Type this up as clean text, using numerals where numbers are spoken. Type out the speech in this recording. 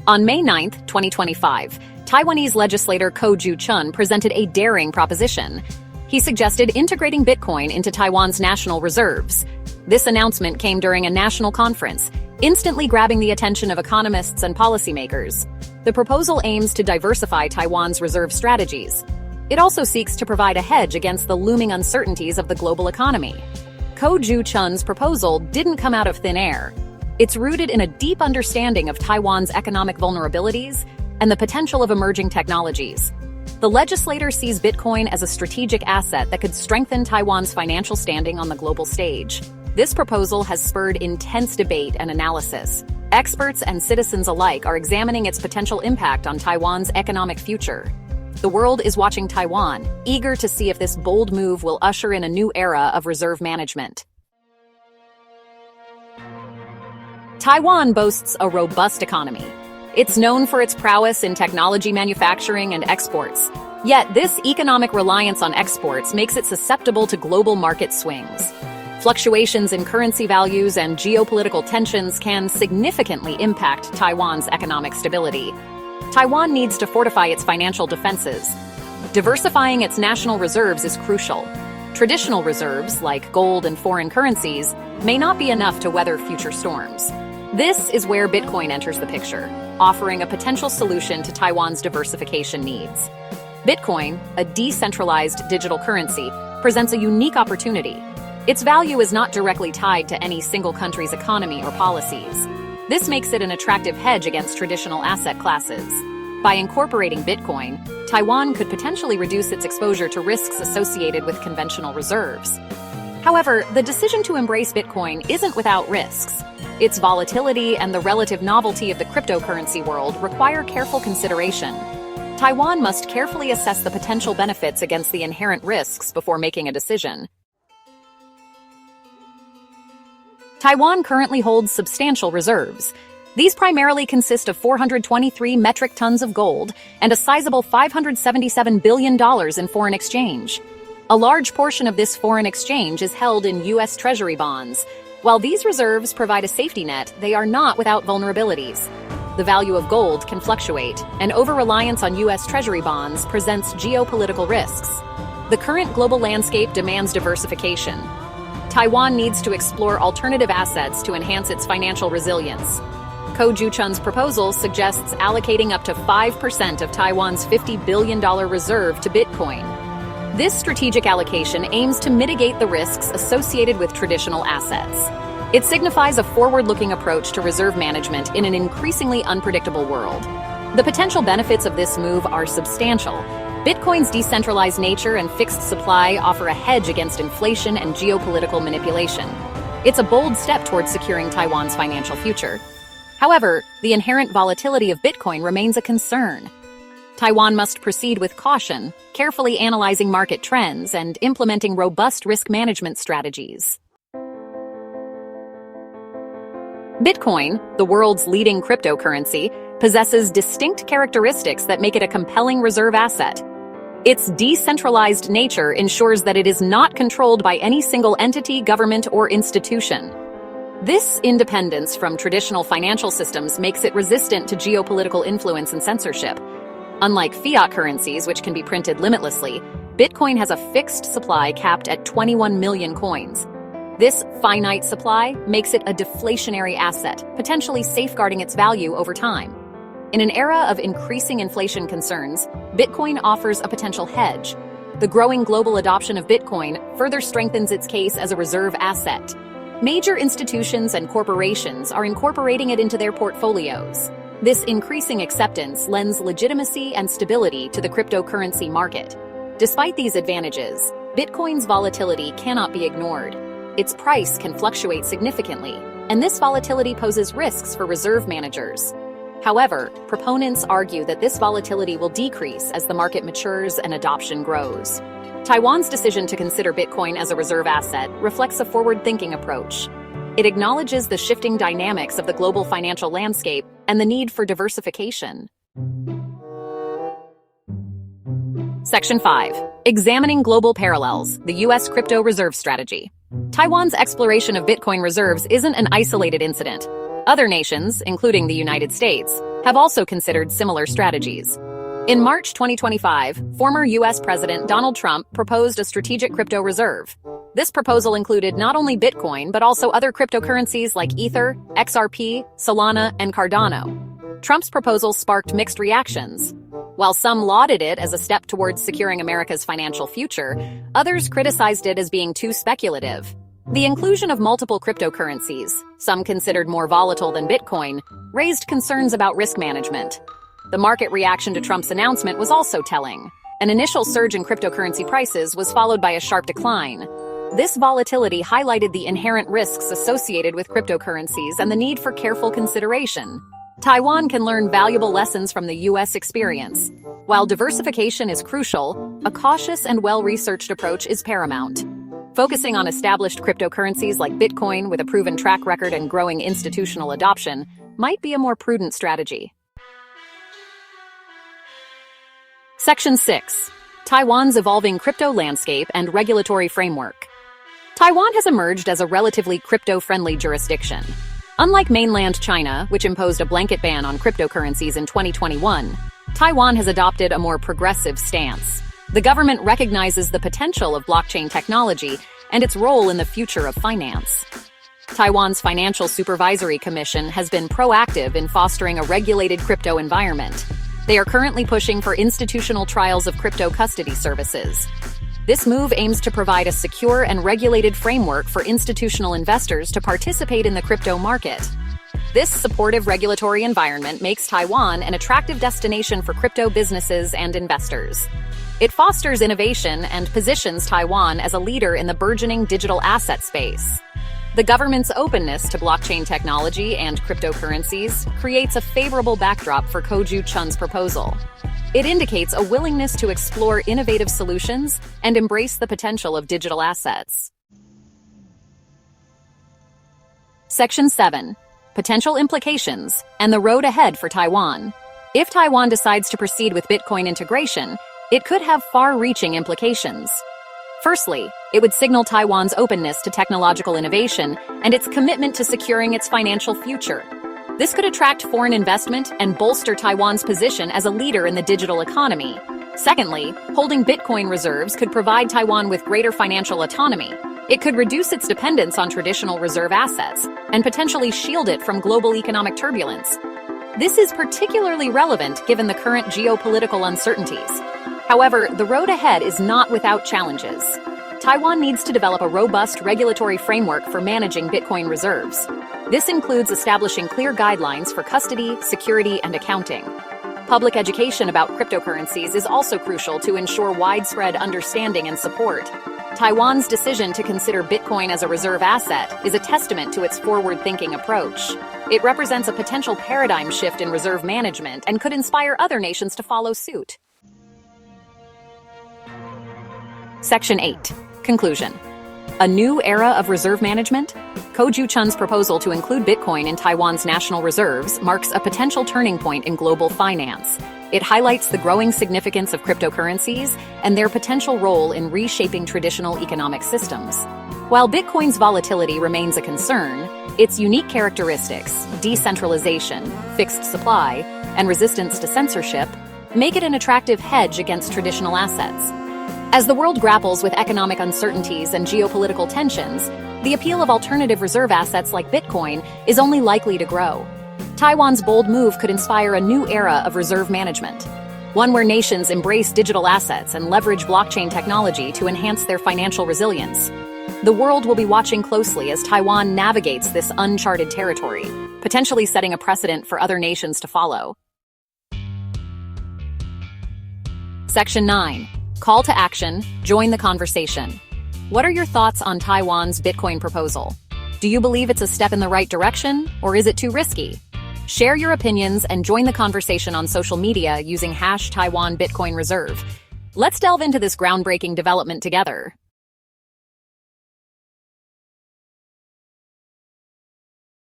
On May 9, 2025, Taiwanese legislator Ko Ju-chun presented a daring proposition. He suggested integrating Bitcoin into Taiwan's national reserves. This announcement came during a national conference, instantly grabbing the attention of economists and policymakers. The proposal aims to diversify Taiwan's reserve strategies. It also seeks to provide a hedge against the looming uncertainties of the global economy. Ko Ju-chun's proposal didn't come out of thin air. It's rooted in a deep understanding of Taiwan's economic vulnerabilities and the potential of emerging technologies. The legislator sees Bitcoin as a strategic asset that could strengthen Taiwan's financial standing on the global stage. This proposal has spurred intense debate and analysis. Experts and citizens alike are examining its potential impact on Taiwan's economic future. The world is watching Taiwan, eager to see if this bold move will usher in a new era of reserve management. Taiwan boasts a robust economy. It's known for its prowess in technology manufacturing and exports. Yet this economic reliance on exports makes it susceptible to global market swings. Fluctuations in currency values and geopolitical tensions can significantly impact Taiwan's economic stability. Taiwan needs to fortify its financial defenses. Diversifying its national reserves is crucial. Traditional reserves, like gold and foreign currencies, may not be enough to weather future storms. This is where Bitcoin enters the picture, offering a potential solution to Taiwan's diversification needs. Bitcoin, a decentralized digital currency, presents a unique opportunity. Its value is not directly tied to any single country's economy or policies. This makes it an attractive hedge against traditional asset classes. By incorporating Bitcoin, Taiwan could potentially reduce its exposure to risks associated with conventional reserves. However, the decision to embrace Bitcoin isn't without risks. Its volatility and the relative novelty of the cryptocurrency world require careful consideration. Taiwan must carefully assess the potential benefits against the inherent risks before making a decision. Taiwan currently holds substantial reserves. These primarily consist of 423 metric tons of gold and a sizable $577 billion in foreign exchange. A large portion of this foreign exchange is held in U.S. Treasury bonds. While these reserves provide a safety net, they are not without vulnerabilities. The value of gold can fluctuate, and over-reliance on U.S. Treasury bonds presents geopolitical risks. The current global landscape demands diversification. Taiwan needs to explore alternative assets to enhance its financial resilience. Ko Ju-chun's proposal suggests allocating up to 5% of Taiwan's $50 billion reserve to Bitcoin. This strategic allocation aims to mitigate the risks associated with traditional assets. It signifies a forward-looking approach to reserve management in an increasingly unpredictable world. The potential benefits of this move are substantial. Bitcoin's decentralized nature and fixed supply offer a hedge against inflation and geopolitical manipulation. It's a bold step towards securing Taiwan's financial future. However, the inherent volatility of Bitcoin remains a concern. Taiwan must proceed with caution, carefully analyzing market trends and implementing robust risk management strategies. Bitcoin, the world's leading cryptocurrency, possesses distinct characteristics that make it a compelling reserve asset. Its decentralized nature ensures that it is not controlled by any single entity, government, or institution. This independence from traditional financial systems makes it resistant to geopolitical influence and censorship. Unlike fiat currencies, which can be printed limitlessly, Bitcoin has a fixed supply capped at 21 million coins. This finite supply makes it a deflationary asset, potentially safeguarding its value over time. In an era of increasing inflation concerns, Bitcoin offers a potential hedge. The growing global adoption of Bitcoin further strengthens its case as a reserve asset. Major institutions and corporations are incorporating it into their portfolios. This increasing acceptance lends legitimacy and stability to the cryptocurrency market. Despite these advantages, Bitcoin's volatility cannot be ignored. Its price can fluctuate significantly, and this volatility poses risks for reserve managers. However, proponents argue that this volatility will decrease as the market matures and adoption grows. Taiwan's decision to consider Bitcoin as a reserve asset reflects a forward-thinking approach. It acknowledges the shifting dynamics of the global financial landscape and the need for diversification. Section 5. Examining Global Parallels, the U.S. Crypto Reserve Strategy. Taiwan's exploration of Bitcoin reserves isn't an isolated incident. Other nations, including the United States, have also considered similar strategies. In March 2025, former U.S. President Donald Trump proposed a strategic crypto reserve. This proposal included not only Bitcoin, but also other cryptocurrencies like Ether, XRP, Solana, and Cardano. Trump's proposal sparked mixed reactions. While some lauded it as a step towards securing America's financial future, others criticized it as being too speculative. The inclusion of multiple cryptocurrencies, some considered more volatile than Bitcoin, raised concerns about risk management. The market reaction to Trump's announcement was also telling. An initial surge in cryptocurrency prices was followed by a sharp decline. This volatility highlighted the inherent risks associated with cryptocurrencies and the need for careful consideration. Taiwan can learn valuable lessons from the U.S. experience. While diversification is crucial, a cautious and well-researched approach is paramount. Focusing on established cryptocurrencies like Bitcoin with a proven track record and growing institutional adoption might be a more prudent strategy. Section 6. Taiwan's evolving crypto landscape and regulatory framework. Taiwan has emerged as a relatively crypto-friendly jurisdiction. Unlike mainland China, which imposed a blanket ban on cryptocurrencies in 2021, Taiwan has adopted a more progressive stance. The government recognizes the potential of blockchain technology and its role in the future of finance. Taiwan's Financial Supervisory Commission has been proactive in fostering a regulated crypto environment. They are currently pushing for institutional trials of crypto custody services. This move aims to provide a secure and regulated framework for institutional investors to participate in the crypto market. This supportive regulatory environment makes Taiwan an attractive destination for crypto businesses and investors. It fosters innovation and positions Taiwan as a leader in the burgeoning digital asset space. The government's openness to blockchain technology and cryptocurrencies creates a favorable backdrop for Ko Ju-chun's proposal. It indicates a willingness to explore innovative solutions and embrace the potential of digital assets. Section 7. Potential implications and the road ahead for Taiwan. If Taiwan decides to proceed with Bitcoin integration, it could have far-reaching implications. Firstly, it would signal Taiwan's openness to technological innovation and its commitment to securing its financial future. This could attract foreign investment and bolster Taiwan's position as a leader in the digital economy. Secondly, holding Bitcoin reserves could provide Taiwan with greater financial autonomy. It could reduce its dependence on traditional reserve assets and potentially shield it from global economic turbulence. This is particularly relevant given the current geopolitical uncertainties. However, the road ahead is not without challenges. Taiwan needs to develop a robust regulatory framework for managing Bitcoin reserves. This includes establishing clear guidelines for custody, security, and accounting. Public education about cryptocurrencies is also crucial to ensure widespread understanding and support. Taiwan's decision to consider Bitcoin as a reserve asset is a testament to its forward-thinking approach. It represents a potential paradigm shift in reserve management and could inspire other nations to follow suit. Section 8. Conclusion. A new era of reserve management? Ko Ju-chun's proposal to include Bitcoin in Taiwan's national reserves marks a potential turning point in global finance. It highlights the growing significance of cryptocurrencies and their potential role in reshaping traditional economic systems. While Bitcoin's volatility remains a concern, its unique characteristics, decentralization, fixed supply, and resistance to censorship, make it an attractive hedge against traditional assets. As the world grapples with economic uncertainties and geopolitical tensions, the appeal of alternative reserve assets like Bitcoin is only likely to grow. Taiwan's bold move could inspire a new era of reserve management, one where nations embrace digital assets and leverage blockchain technology to enhance their financial resilience. The world will be watching closely as Taiwan navigates this uncharted territory, potentially setting a precedent for other nations to follow. Section 9. Call to action, join the conversation. What are your thoughts on Taiwan's Bitcoin proposal? Do you believe it's a step in the right direction, or is it too risky? Share your opinions and join the conversation on social media using #TaiwanBitcoinReserve. Let's delve into this groundbreaking development together.